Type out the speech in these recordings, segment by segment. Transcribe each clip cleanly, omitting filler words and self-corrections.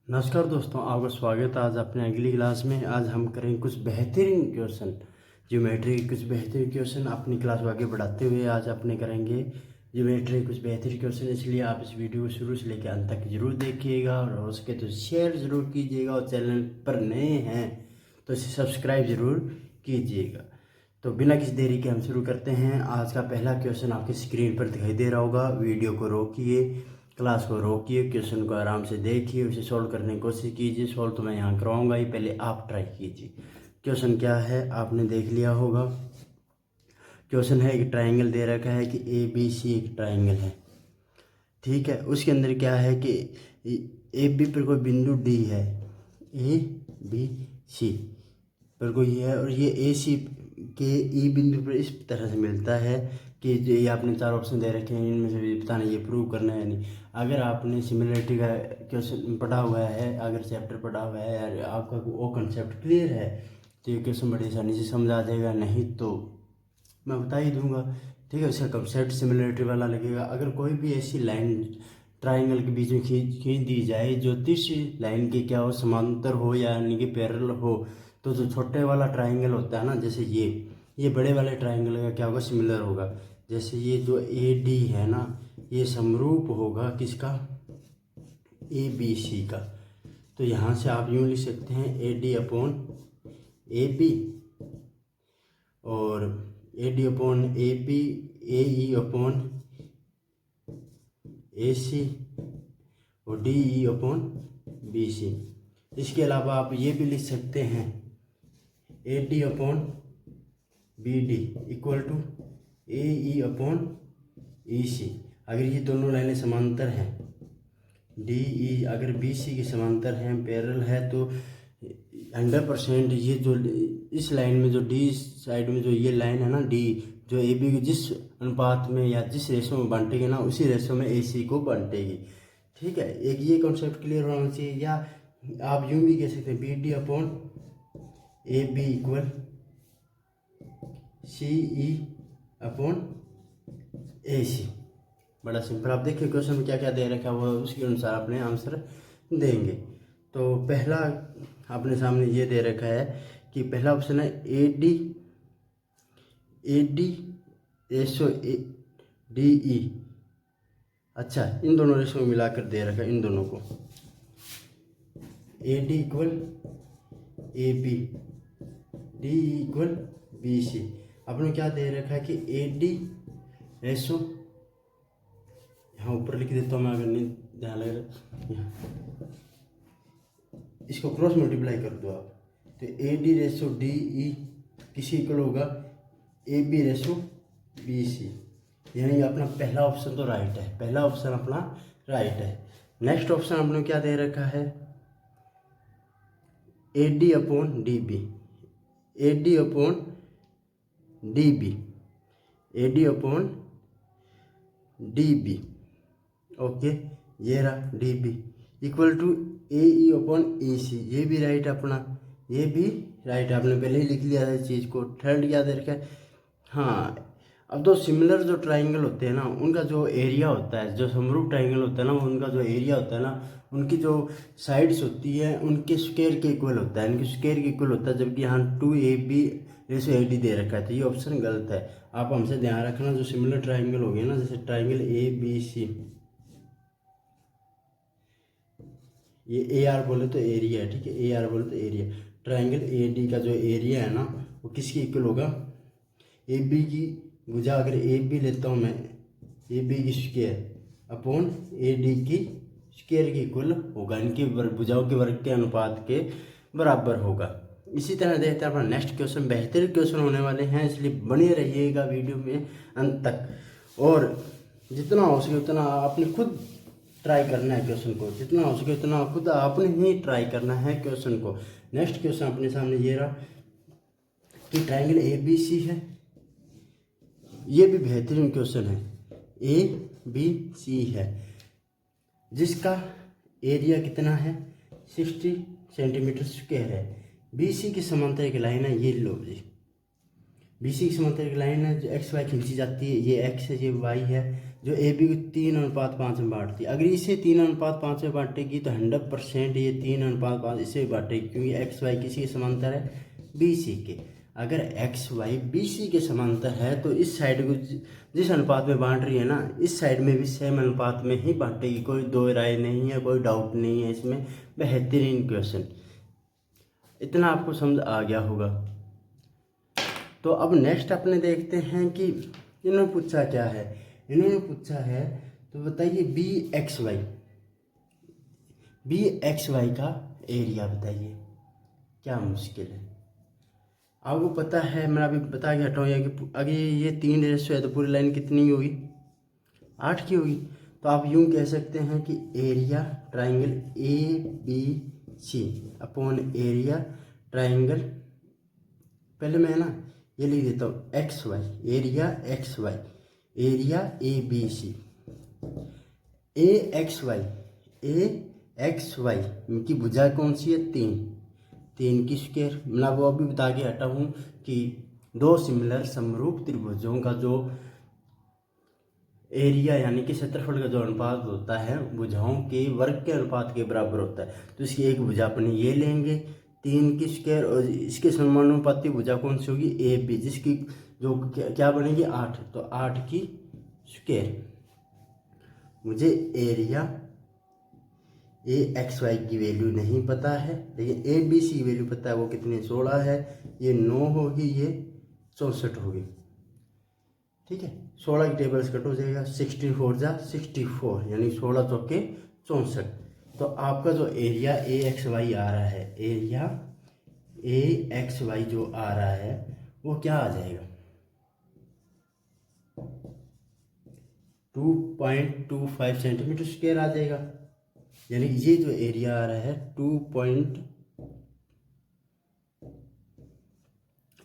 नमस्कार दोस्तों, आपका स्वागत है आज अपने अगली क्लास में। आज हम करेंगे कुछ बेहतरीन क्वेश्चन, ज्योमेट्री के कुछ बेहतरीन क्वेश्चन। अपनी क्लास को आगे बढ़ाते हुए आज अपने करेंगे ज्योमेट्री कुछ बेहतरीन क्वेश्चन। इसलिए आप इस वीडियो को शुरू से लेकर अंत तक जरूर देखिएगा और हो सके तो शेयर ज़रूर कीजिएगा, और चैनल पर नए हैं तो इसे सब्सक्राइब ज़रूर कीजिएगा। तो बिना किसी देरी के हम शुरू करते हैं। आज का पहला क्वेश्चन आपकी स्क्रीन पर दिखाई दे रहा होगा। वीडियो को रोकिए, क्लास को रोकिए, क्वेश्चन को आराम से देखिए, उसे सॉल्व करने की कोशिश कीजिए। सॉल्व तो मैं यहाँ करवाऊंगा ही, पहले आप ट्राई कीजिए। क्वेश्चन क्या है आपने देख लिया होगा। क्वेश्चन है एक ट्राइंगल दे रखा है कि ए बी सी एक ट्राइंगल है, ठीक है। उसके अंदर क्या है कि ए बी पर कोई बिंदु डी है, ए बी सी पर कोई है, और ये ए सी के ई बिंदु पर इस तरह से मिलता है कि जो ये आपने चार ऑप्शन दे रखे हैं, इनमें से भी पता नहीं ये प्रूव करना है या नहीं। अगर आपने सिमिलरिटी का क्वेश्चन पढ़ा हुआ है, अगर चैप्टर पढ़ा हुआ है या आपका वो कंसेप्ट क्लियर है तो ये क्वेश्चन बड़ी आसानी से समझ आ जाएगा। नहीं तो मैं बता ही दूंगा, ठीक है। इसका कंसेप्ट सिमिलरिटी वाला लगेगा। अगर कोई भी ऐसी लाइन ट्राइंगल के बीच में खींच दी जाए जो तीसरी लाइन के क्या हो, समांतर हो या यानी कि पैरेलल हो, तो जो छोटे वाला ट्राइंगल होता है ना, जैसे ये बड़े वाले ट्राइंगल का क्या होगा, सिमिलर होगा। जैसे ये जो ए डी है ना, ये समरूप होगा किसका, ए बी सी का। तो यहाँ से आप यूँ लिख सकते हैं A D upon A B, और A D upon A B, A E upon A C, और D E upon B C. इसके अलावा आप ये भी लिख सकते हैं A D upon B D equal to A E upon E C. अगर ये दोनों लाइनें समांतर हैं, डी ई अगर बी सी के समांतर हैं, पैरेलल है, तो 100% ये जो इस लाइन में जो डी साइड में जो ये लाइन है ना, डी जो ए बी को जिस अनुपात में या जिस रेशो में बांटेगी ना, उसी रेशो में ए सी को बांटेगी, ठीक है। एक ये कॉन्सेप्ट क्लियर होना चाहिए। या आप यूँ भी कह सकते हैं B D upon A B equal C E upon A C. बड़ा सिंपल। आप देखिए क्वेश्चन में क्या क्या दे रखा है, वो उसके अनुसार अपने आंसर देंगे। तो पहला अपने सामने ये दे रखा है कि पहला ऑप्शन है A D ratio A D E. अच्छा, इन दोनों रेशो में मिलाकर दे रखा है, इन दोनों को A D equal A B, D equal B C. अपने क्या दे रखा है कि ए डी रेशो, यहाँ ऊपर लिख देता हूँ मैं अगर नहीं ध्यान लग रहा, इसको क्रॉस मल्टीप्लाई कर दो आप, तो A D ratio D E किसी इक्वल होगा A B ratio B C. यानी अपना पहला ऑप्शन तो राइट है, पहला ऑप्शन अपना राइट है। नेक्स्ट ऑप्शन अपने क्या दे रखा है A D upon D B, A D upon D B, A D upon D B, okay, ये रहा D B equal to A E upon A C. ये भी राइट अपना, ये भी राइट, आपने पहले ही लिख लिया है चीज़ को। थर्ड क्या दे रखा है, हाँ। अब दो सिमिलर जो ट्राइंगल होते हैं ना, उनका जो एरिया होता है, जो समरूप ट्राइंगल होता है ना, उनका जो एरिया होता है ना, उनकी जो साइड्स होती है उनके स्क्वायर के इक्वल होता है, इनके स्क्वायर के इक्वल होता है। जबकि यहाँ 2AB रेशो ए डी दे रखा है, तो ये ऑप्शन गलत है। आप हमसे ध्यान रखना, जो सिमिलर ट्राइंगल हो गए ना, जैसे ट्राइंगल ए बी सी, ये ए आर बोले तो एरिया है, ठीक है, ए आर बोले तो एरिया। ट्राइंगल ए डी का जो एरिया है ना, वो किसके इक्वल होगा, ए बी की भुजा, अगर ए बी लेता हूँ मैं, ए बी की स्क्वायर अपॉन ए डी की स्क्वायर के इक्वल होगा, इनकी भुजाओं के वर्ग के अनुपात के बराबर होगा। इसी तरह देखते हैं अपना नेक्स्ट क्वेश्चन। बेहतरीन क्वेश्चन होने वाले हैं, इसलिए बने रहिएगा वीडियो में अंत तक, और जितना हो सके उतना आपने खुद ट्राई करना है क्वेश्चन को, जितना हो सके उतना खुद आपने ही ट्राई करना है क्वेश्चन को। नेक्स्ट क्वेश्चन अपने सामने ये रहा कि ट्राइंगल ए बी सी है, ये भी बेहतरीन क्वेश्चन है। ए बी सी है, जिसका एरिया कितना है, 60 सेंटीमीटर स्क्वायर है। बी सी की समांतर एक लाइन है, ये लो जी, BC की समांतर एक लाइन है जो XY खींची जाती है, ये X है ये Y है, जो AB को 3:5 में बांटती है। अगर इसे 3:5 में बांटेगी तो 100% ये 3:5 इसे भी बांटेगी, क्योंकि XY किसी के समांतर है, BC के। अगर XY BC के समांतर है तो इस साइड को जिस अनुपात में बांट रही है ना, इस साइड में भी सेम अनुपात में ही बांटेगी। कोई दो राय नहीं है, कोई डाउट नहीं है इसमें। बेहतरीन क्वेश्चन, इतना आपको समझ आ गया होगा। तो अब नेक्स्ट अपने देखते हैं कि इन्होंने पूछा क्या है। इन्होंने पूछा है तो बताइए BXY का एरिया बताइए। क्या मुश्किल है, आपको पता है, मैं अभी बता के हटाऊँ कि अगर ये 3 रेशो है तो पूरी लाइन कितनी होगी, 8 की होगी। तो आप यूँ कह सकते हैं कि area triangle ABC upon area triangle, पहले मैं ना ये लिख देता हूँ XY, area XY, area ABC, AXY की भुजा कौन सी है, 3 की स्क्वायर। मैं वो अभी बता के हटा हूँ कि दो सिमिलर समरूप त्रिभुजों का जो एरिया यानी कि क्षेत्रफल का जो अनुपात होता है भुजाओं के वर्ग के अनुपात के बराबर होता है। तो इसकी एक भुजा अपने ये लेंगे 3 की स्क्वायर, और इसके समानुपाती भुजा कौन सी होगी, AB, जिसकी जो क्या बनेगी 8, तो 8 की स्क्वायर। मुझे एरिया AXY की वैल्यू नहीं पता है, लेकिन ABC की वैल्यू पता है, वो कितनी 16 है, ये 9 होगी, ये 64 होगी। ठीक है, 16 की टेबल से कट हो जाएगा, 64 जा 64 यानी 16 चौके 64। तो आपका जो एरिया AXY आ रहा है, एरिया AXY जो आ रहा है वो क्या आ जाएगा, 2.25 सेंटीमीटर स्क्वायर आ जाएगा। यानी ये जो एरिया आ रहा है 2.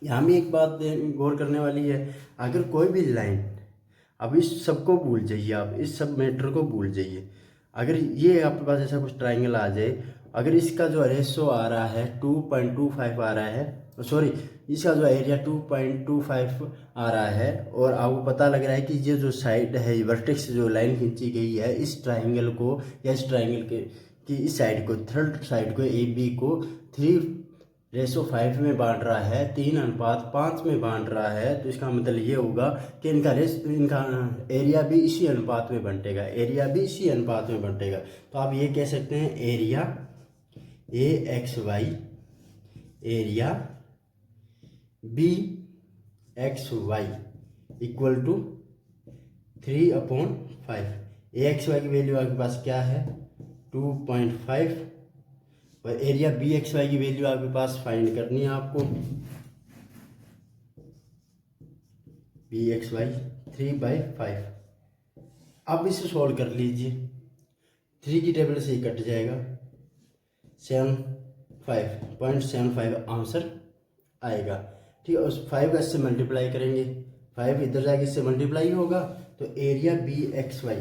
यहाँ में एक बात गौर करने वाली है, अगर कोई भी लाइन, अब इस सबको भूल जाइए, आप इस सब मैटर को भूल जाइए। अगर ये आपके पास ऐसा कुछ ट्राइंगल आ जाए, अगर इसका जो रेशो आ रहा है 2.25 आ रहा है, सॉरी इसका जो एरिया 2.25 आ रहा है, और आपको पता लग रहा है कि ये जो साइड है वर्टेक्स जो लाइन खींची गई है इस ट्राइंगल को, या इस ट्राइंगल के कि इस साइड को, थर्ड साइड को AB को 3:5 में बांट रहा है, 3:5 में बांट रहा है, तो इसका मतलब ये होगा कि इनका एरिया भी इसी अनुपात में बंटेगा, एरिया भी इसी अनुपात में बंटेगा। तो आप ये कह सकते हैं area AXY area BXY equal to 3/5। AXY की वैल्यू आपके पास क्या है 2.5, और एरिया BXY की वैल्यू आपके पास फाइंड करनी है आपको, BXY 3/5। अब इसे सॉल्व कर लीजिए, 3 की टेबल से ही कट जाएगा, 0.75 आंसर आएगा। ठीक है, उस 5 का इससे मल्टीप्लाई करेंगे, 5 इधर जाके इससे मल्टीप्लाई होगा, तो एरिया BXY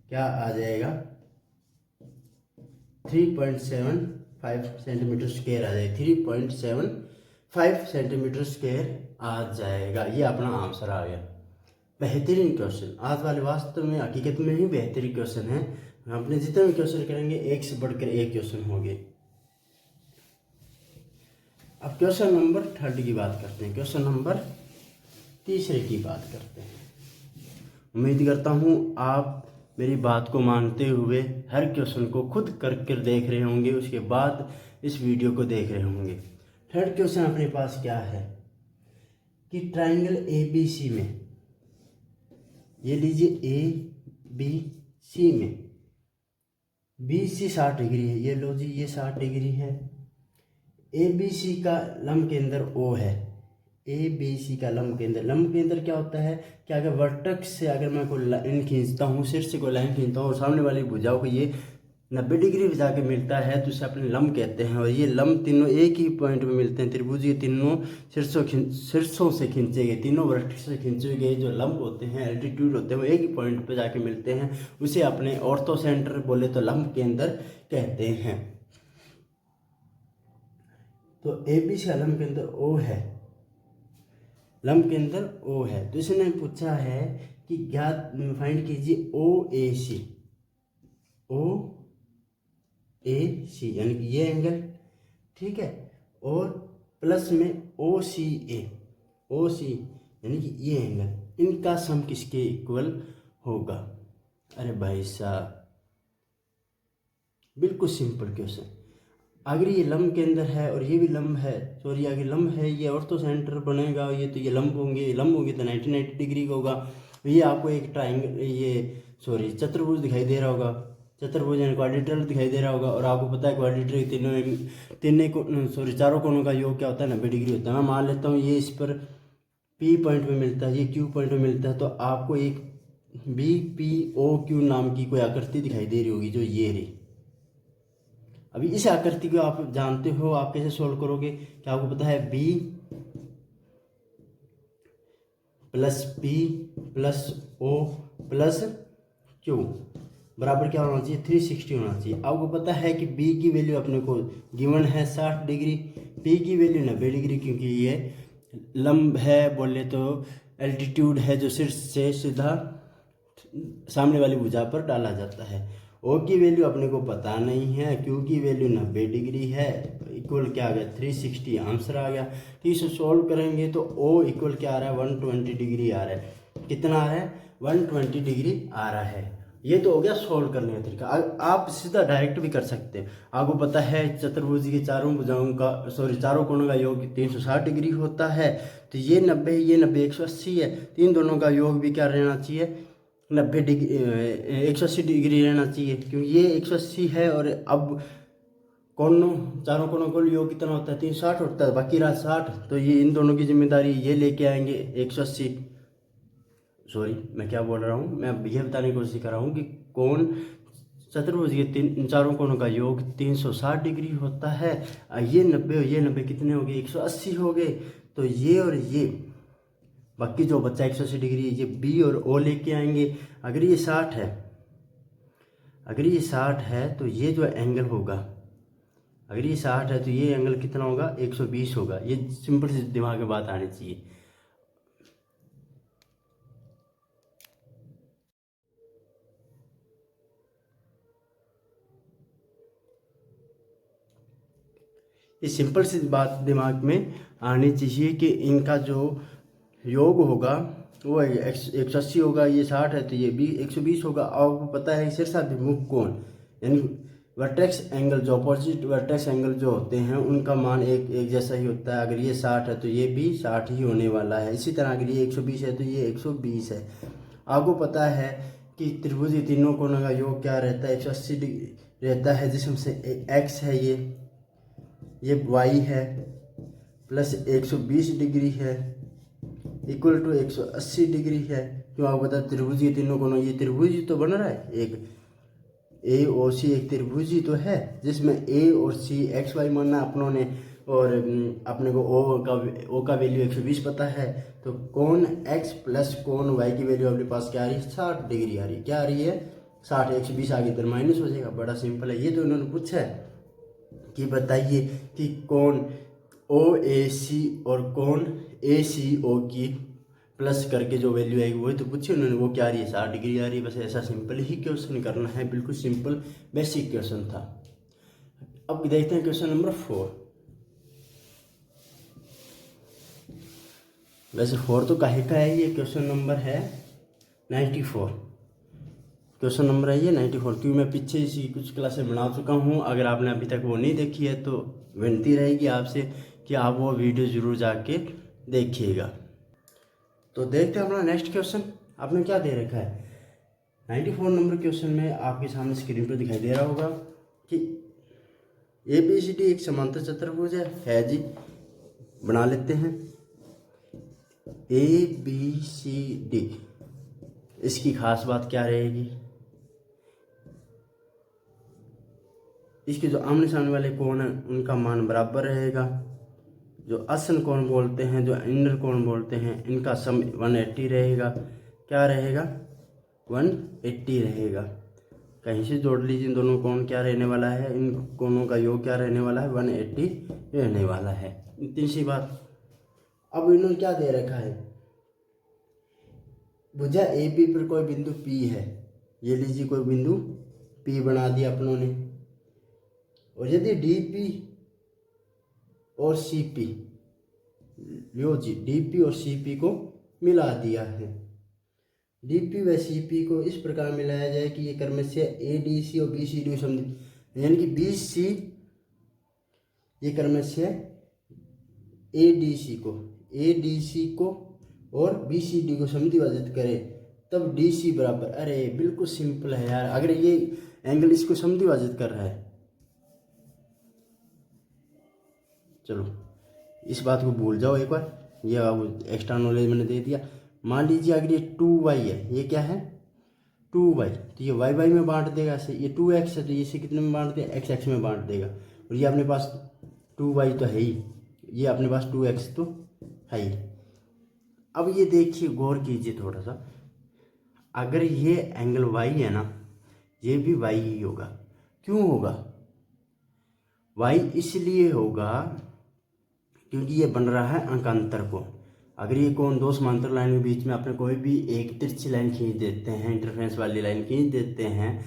क्या आ जाएगा 3.75 सेंटीमीटर स्क्वायर आ जाएगा, 3.75 सेंटीमीटर स्क्वायर आ जाएगा। ये अपना आंसर आ गया। बेहतरीन क्वेश्चन, आज वाले वास्तव में हकीकत में ही बेहतरीन क्वेश्चन है। हम अपने जितने भी क्वेश्चन करेंगे एक से बढ़कर एक क्वेश्चन होंगे। अब क्वेश्चन नंबर 3 की बात करते हैं, क्वेश्चन नंबर 3 की बात करते हैं। उम्मीद करता हूँ आप मेरी बात को मानते हुए हर क्वेश्चन को खुद कर देख रहे होंगे, उसके बाद इस वीडियो को देख रहे होंगे। 3rd क्वेश्चन अपने पास क्या है कि ट्राइंगल ABC में, ये लीजिए ABC में BC 60 डिग्री है, ये लो जी ये 60 डिग्री है। ABC का लंब केंद्र O है, ABC का लंब केंद्र क्या होता है कि अगर वर्टेक्स से अगर मैं कोई लाइन खींचता हूँ, शीर्ष से कोई लाइन खींचता हूँ और सामने वाली भुजाओं को ये 90 डिग्री पे जाके मिलता है तो इसे अपने लंब कहते हैं। और ये लंब तीनों एक ही पॉइंट में मिलते हैं, त्रिभुज ये तीनों शीर्षों से खींचे गए, तीनों वर्टेक्स से खींचे गए जो लंब होते हैं, एल्टीट्यूड होते हैं, वो एक ही पॉइंट पे जाके मिलते हैं। उसे अपने ऑर्थो सेंटर बोले तो लंब केंद्र कहते हैं। तो ABC का लम्ब के अंदर O है, लम्ब के अंदर O है। तो इसने पूछा है कि ज्ञात फाइंड कीजिए OAC, OAC यानी कि ये एंगल, ठीक है, और प्लस में OCA, OC यानी कि ये एंगल, इनका सम किसके इक्वल होगा। अरे भाई साहब, बिल्कुल सिंपल क्वेश्चन। अगर ये लंब के अंदर है और ये भी लंब है, सॉरी अगर लंब है ये ऑर्थो सेंटर बनेगा, ये तो ये लंब होंगे, लंब होंगे तो 90 डिग्री का होगा। ये आपको एक ट्राइंगल, ये सॉरी चतुर्भुज दिखाई दे रहा होगा, चतुर्भुज यानी क्वाड्रिलेटरल दिखाई दे रहा होगा। और आपको पता है क्वाड्रिलेटरल तीनों चारों कोणों का योग क्या होता है, 90 डिग्री होता है। मैं मान लेता हूँ ये इस पर P पॉइंट में मिलता है, ये Q पॉइंट में मिलता है, तो आपको एक BPOQ नाम की कोई आकृति दिखाई दे रही होगी, जो ये रही। अभी इस आकृति को आप जानते हो, आप कैसे सोल्व करोगे, क्या आपको पता है B plus P plus O plus Q बराबर क्या होना चाहिए, 360 होना चाहिए। आपको पता है कि B की वैल्यू अपने को गिवन है 60 डिग्री, P की वैल्यू 90 डिग्री, क्योंकि ये लंब है, बोले तो एल्टीट्यूड है जो शीर्ष से सीधा सामने वाली भुजा पर डाला जाता है। O की वैल्यू अपने को पता नहीं है, Q की वैल्यू 90 डिग्री है, इक्वल क्या आ गया 360, आंसर आ गया। तो इसे सोल्व करेंगे तो O इक्वल क्या आ रहा है 120 डिग्री आ रहा है। कितना आ रहा है 120 डिग्री आ रहा है। ये तो हो गया सोल्व करने का तरीका। आप सीधा डायरेक्ट भी कर सकते हैं। आपको पता है चतुर्भुज के चारों भुजाओं का चारों कोणों का योग 360 डिग्री होता है, तो ये 90 ये 90 180 है, तीन दोनों का योग भी क्या रहना चाहिए 90 डिग्री 180 डिग्री रहना चाहिए, क्योंकि ये 180 है। और अब चारों कोणों का योग कितना होता है 360 होता है, बाकी रहा 60, तो ये इन दोनों की जिम्मेदारी ये लेके आएंगे 180। सॉरी मैं क्या बोल रहा हूँ, मैं यह बताने की कोशिश कर रहा हूँ कि कोण चतुर्भुज के चारों कोणों का योग 360 डिग्री होता है। ये 90 और ये 90 कितने हो गए 180 हो गए। तो ये और ये बाकी जो बच्चा 180 डिग्री ये B और O लेके आएंगे। अगर ये 60 है, अगर ये 60 है तो ये जो एंगल होगा, अगर ये 60 है तो ये एंगल कितना होगा 120 होगा। ये सिंपल सी दिमाग में बात आनी चाहिए। इस सिंपल सी बात दिमाग में आनी चाहिए कि इनका जो योग होगा वो 180 होगा, ये 60 है तो ये भी 120 होगा। आपको पता है शीर्षाभिमुख कोण यानी वर्टेक्स एंगल, जो अपोजिट वर्टेक्स एंगल जो होते हैं उनका मान एक जैसा ही होता है। अगर ये 60 है तो ये भी 60 ही होने वाला है। इसी तरह अगर ये 120 है तो ये 120 है। आपको पता है कि त्रिभुज तीनों कोणों का योग क्या रहता है 180 डिग्री रहता है, जिसमें से x है ये y है प्लस 120 डिग्री है इक्वल टू 180 डिग्री है। क्यों आपको पता है त्रिभुज के तीनों कोणों, ये त्रिभुज ही तो बन रहा है, एक AOC एक त्रिभुज ही तो है, जिसमें A और C x y मानना अपनों ने, और अपने को O का वैल्यू 120 पता है। तो कोण x प्लस कोण y की वैल्यू अपने पास क्या आ रही है 60 डिग्री आ रही है। क्या आ रही है 60, 120 आगे इधर माइनस हो जाएगा। बड़ा सिंपल है। ये तो उन्होंने पूछा है कि बताइए कि कोण OAC और कोण ACO की प्लस करके जो वैल्यू आएगी वही तो पूछी उन्होंने, वो क्या आ रही है 60 डिग्री आ रही है। बस ऐसा सिंपल ही क्वेश्चन करना है, बिल्कुल सिंपल बेसिक क्वेश्चन था। अब देखते हैं क्वेश्चन नंबर 4। वैसे 4 तो काहे का है, ये क्वेश्चन नंबर है 94। क्वेश्चन नंबर है ये 94, क्योंकि मैं पीछे इसी कुछ क्लासें बना चुका हूँ। अगर आपने अभी तक वो नहीं देखी है तो विनती रहेगी आपसे कि आप वो वीडियो ज़रूर जाके देखिएगा। तो देखते हैं अपना नेक्स्ट क्वेश्चन। आपने क्या दे रखा है 94 नंबर क्वेश्चन में, आपके सामने स्क्रीन पर दिखाई दे रहा होगा कि ABCD एक समांतर चतुर्भुज है जी। बना लेते हैं ABCD। इसकी खास बात क्या रहेगी, इसके जो आमने सामने वाले कोण हैं उनका मान बराबर रहेगा। जो आसन कोण बोलते हैं, जो इंद्र कोण बोलते हैं, इनका सम 180 रहेगा। क्या रहेगा 180 रहेगा। कहीं से जोड़ लीजिए, इन दोनों कोण क्या रहने वाला है, इन कोणों का योग क्या रहने वाला है, 180 रहने वाला है। इतनी सी बात। अब इन्होंने क्या दे रखा है, भुजा ए पी पर कोई बिंदु पी है, ये लीजिए कोई बिंदु पी बना दिया अपनों ने, और यदि डी पी और सी पी, लो जी डी पी और सी पी को मिला दिया है। डी पी व सी पी को इस प्रकार मिलाया जाए कि ये क्रमशः ए डी सी और बी सी डी समझ, यानी कि बी सी ये क्रमशः ए डी सी को और बी सी डी को समद्विभाजित करे, तब डी सी बराबर, अरे बिल्कुल सिंपल है यार, अगर ये एंगल इसको समद्विभाजित कर रहा है, चलो इस बात को भूल जाओ एक बार, ये अब एक्स्ट्रा नॉलेज मैंने दे दिया। मान लीजिए अगर ये 2y है, ये क्या है 2y, तो ये y में बांट देगा ऐसे, ये 2x है तो इसे कितने में बांट देगा, x में बांट देगा, और ये अपने पास 2y तो है ही, ये अपने पास 2x तो है ही। अब ये देखिए गौर कीजिए थोड़ा सा, अगर ये एंगल y है ना, ये भी y ही होगा। क्यों होगा, y इसलिए होगा क्योंकि ये बन रहा है अंकांतर कोण। अगर ये कोण दो समांतर लाइन के बीच में आपने कोई भी एक तिरछी लाइन खींच देते हैं, इंटरफेरेंस वाली लाइन खींच देते हैं,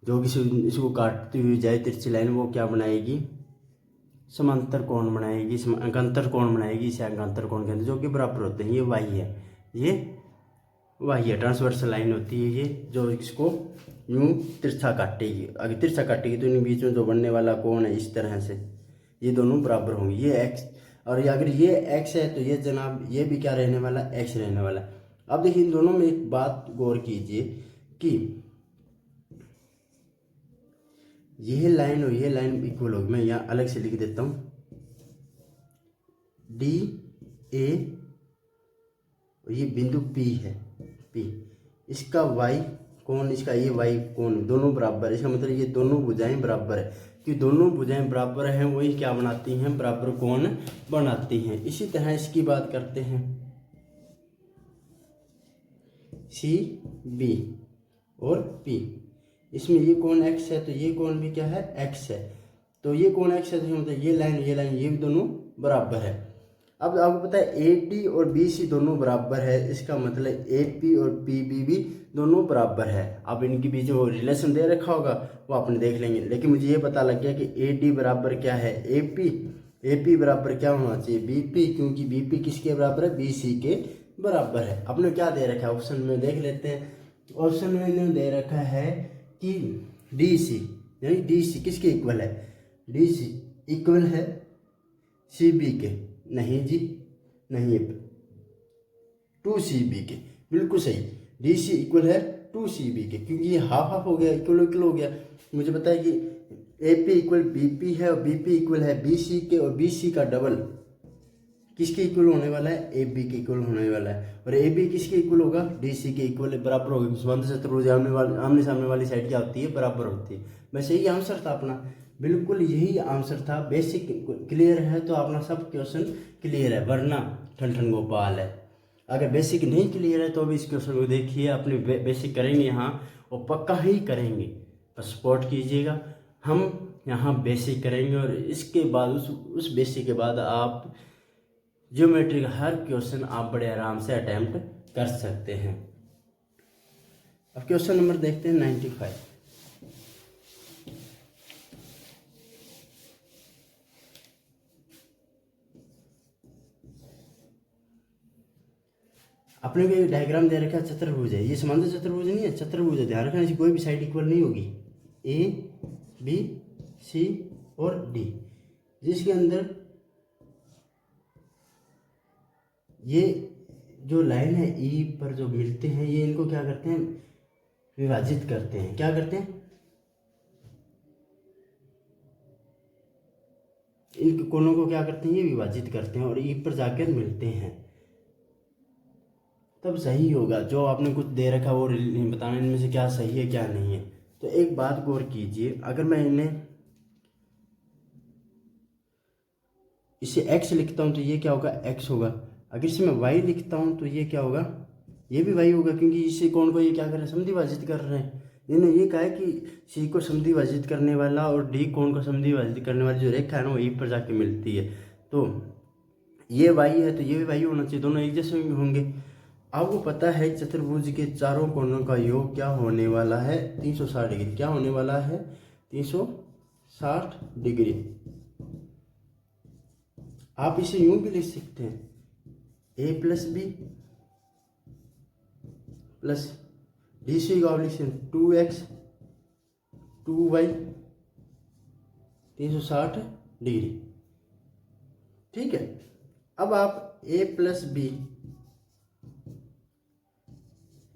जो कि इसको काटती हुई जाए तिरछी लाइन, वो क्या बनाएगी, समांतर कोण बनाएगी, अंकांतर कोण बनाएगी। इसे अंकांतर कोण कहते हैं, जो कि बराबर होते हैं। ये वाई है, ये वाई है, ट्रांसवर्सल लाइन होती है ये, जो इसको यूं तिरछा काटेगी। अगर तिरछा काटेगी तो इन बीच में जो बनने वाला कोण है इस तरह से, ये दोनों बराबर होंगे। ये एक्स, और अगर ये एक्स है तो ये जनाब ये भी क्या रहने वाला, एक्स रहने वाला। अब देखिए इन दोनों में एक बात गौर कीजिए कि यह लाइन और ये लाइन इक्वल होगी। मैं यहाँ अलग से लिख देता हूँ, डी ए, ये बिंदु पी है, पी, इसका वाई कोण, इसका ये वाई कोण, दोनों बराबर है। इसका मतलब ये दोनों भुजाएं बराबर है, कि दोनों भुजाएं बराबर हैं वही क्या बनाती हैं, बराबर कोण बनाती हैं। इसी तरह इसकी बात करते हैं, सी बी और पी, इसमें ये कोण x है तो ये कोण भी क्या है, x है। तो ये कोण x है तो मतलब ये लाइन ये भी दोनों बराबर है। अब आपको पता है ए डी और बी सी दोनों बराबर है, इसका मतलब ए पी और पी बी भी दोनों बराबर है। अब इनके बीच वो रिलेशन दे रखा होगा वो आपने देख लेंगे, लेकिन मुझे ये पता लग गया कि ए डी बराबर क्या है, ए पी बराबर क्या होना चाहिए, बी पी, क्योंकि बी पी किसके बराबर है, बी सी के बराबर है। आपने क्या दे रखा है ऑप्शन में, देख लेते हैं। ऑप्शन में इन्होंने दे रखा है कि डी सी, यानी डी सी किसके इक्वल है, डी सी इक्वल है सी बी के, नहीं जी नहीं, 2CB के, बिल्कुल सही, DC इक्वल है 2CB के, क्योंकि ये हाफ हाफ हो गया, इक्वल हो गया। मुझे पता है कि AP इक्वल BP है और BP इक्वल है BC के, और BC का डबल किसके इक्वल होने वाला है, AB के इक्वल होने वाला है, और AB किसके इक्वल होगा, DC के इक्वल बराबर होगा। समांतर चतुर्भुज आमने सामने वाली साइड क्या होती है, बराबर होती है। वैसे यही आंसर था अपना, बिल्कुल यही आंसर था। बेसिक क्लियर है तो अपना सब क्वेश्चन क्लियर है, वरना ठन ठन गोपाल है। अगर बेसिक नहीं क्लियर है तो भी इस क्वेश्चन को देखिए, अपने बेसिक करेंगे यहाँ और पक्का ही करेंगे, बस सपोर्ट कीजिएगा। हम यहाँ बेसिक करेंगे और इसके बाद उस बेसिक के बाद आप ज्योमेट्री का हर क्वेश्चन आप बड़े आराम से अटैम्प्ट कर सकते हैं। अब क्वेश्चन नंबर देखते हैं 95। अपने को एक डायग्राम दे रखा है, चतुर्भुज है, ये समांतर चतुर्भुज नहीं है, चतुर्भुज है। ध्यान रखना इसकी कोई भी साइड इक्वल नहीं होगी, ए बी सी और डी, जिसके अंदर ये जो लाइन है ई पर जो मिलते हैं, ये इनको क्या करते हैं, विभाजित करते हैं। क्या करते हैं, इन कोनों को क्या करते हैं, ये विभाजित करते हैं और ई पर जाकर मिलते हैं, तब सही होगा। जो आपने कुछ दे रखा वो बताना इनमें से क्या सही है क्या नहीं है। तो एक बात गौर कीजिए, अगर मैं इन्हें इसे x लिखता हूं तो ये क्या होगा, x होगा। अगर इसे मैं y लिखता हूं तो ये क्या होगा, ये भी वाई होगा, क्योंकि इसी कोण को ये क्या कर रहे हैं, समद्वि विभाजित कर रहे हैं। इन्होंने ये कहा है कि सी को समद्वि विभाजित करने वाला और डी कोण को समद्वि विभाजित करने वाली जो रेखा है ना, वहीं पर जाके मिलती है। तो ये वाई है तो ये भी वाई होना चाहिए, दोनों एक जैसे होंगे। आपको पता है चतुर्भुज के चारों कोणों का योग क्या होने वाला है, 360 डिग्री। क्या होने वाला है, 360 डिग्री। आप इसे यूं भी लिख सकते हैं, a plus B plus D C का ऑब्लिक्शन 2x 2y 360 डिग्री। ठीक है, अब आप a प्लस बी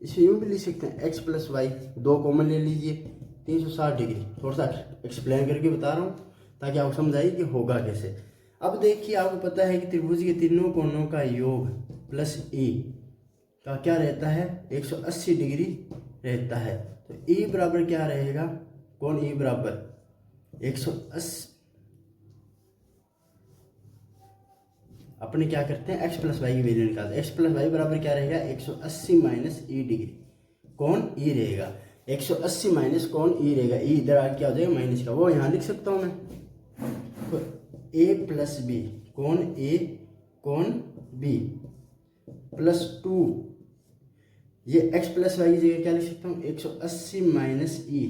इसे यूं भी लिख सकते हैं, x प्लस वाई, दो कॉमन ले लीजिए, 360 डिग्री। थोड़ा सा एक्सप्लेन करके बता रहा हूँ ताकि आपको समझ आए कि होगा कैसे। अब देखिए, आपको पता है कि त्रिभुज के तीनों कोणों का योग प्लस e का क्या रहता है, 180 डिग्री रहता है। तो e बराबर क्या रहेगा, कोण e बराबर 180। अपने क्या करते हैं, x प्लस वाई की वैल्यू निकालते हैं। x प्लस वाई बराबर क्या रहेगा, 180 माइनस e डिग्री, कोण e रहेगा। 180 माइनस कोण e रहेगा, e इधर आगे क्या हो जाएगा, माइनस का, वो यहाँ लिख सकता हूँ मैं। तो a प्लस बी, कोण a कोण b प्लस 2, ये x प्लस वाई की जगह क्या लिख सकता हूँ, 180 माइनस e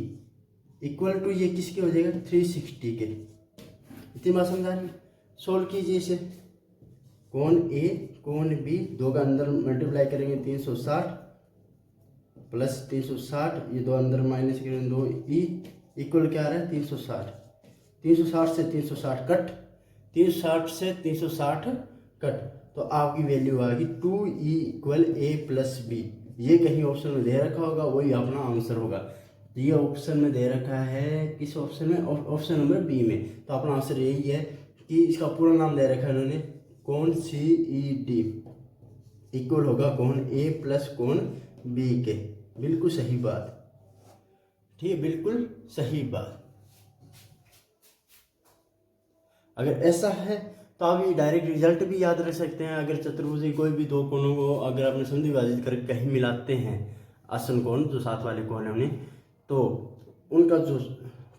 इक्वल टू, ये किसके हो जाएगा, 360 के। इतनी बात समझ आ रही है। सोल्व कीजिए इसे, कोण a कोण b, दो का अंदर मल्टीप्लाई करेंगे 360 प्लस 360, ये दो अंदर माइनस करेंगे 2e इक्वल क्या आ रहा है, 360। 360 से 360 कट, 360 से 360 कट, तो आपकी वैल्यू आएगी 2e equal a plus B. ये कहीं ऑप्शन में दे रखा होगा, वही अपना आंसर होगा। ये ऑप्शन में दे रखा है, किस ऑप्शन में, ऑप्शन नंबर बी में। तो अपना आंसर यही है कि इसका पूरा नाम दे रखा है इन्होंने, कोण CED इक्वल होगा कोण a प्लस कोण b के। बिल्कुल सही बात, ठीक है, बिल्कुल सही बात। अगर ऐसा है तो आप ये डायरेक्ट रिजल्ट भी याद रख सकते हैं। अगर चतुर्भुज के कोई भी दो कोणों को अगर आपने समद्वि विभाजित करके कहीं मिलाते हैं, आसन कोण जो साथ वाले कोण है उन्हें, तो उनका जो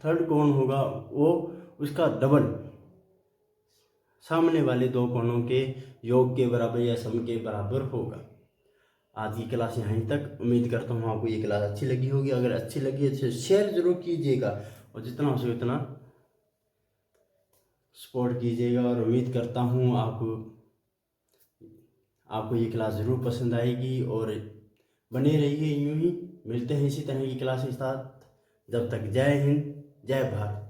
थर्ड कोण होगा वो उसका डबल सामने वाले दो कोणों के योग के बराबर या सम के बराबर होगा। आज की क्लास यहीं तक। उम्मीद करता हूँ आपको ये क्लास अच्छी लगी होगी। अगर अच्छी लगी है तो शेयर जरूर कीजिएगा और जितना हो सके उतना सपोर्ट कीजिएगा। और उम्मीद करता हूँ आपको ये क्लास ज़रूर पसंद आएगी और बने रहिए यूं ही। मिलते हैं इसी तरह की क्लास के साथ। जब तक जय हिंद, जय भारत।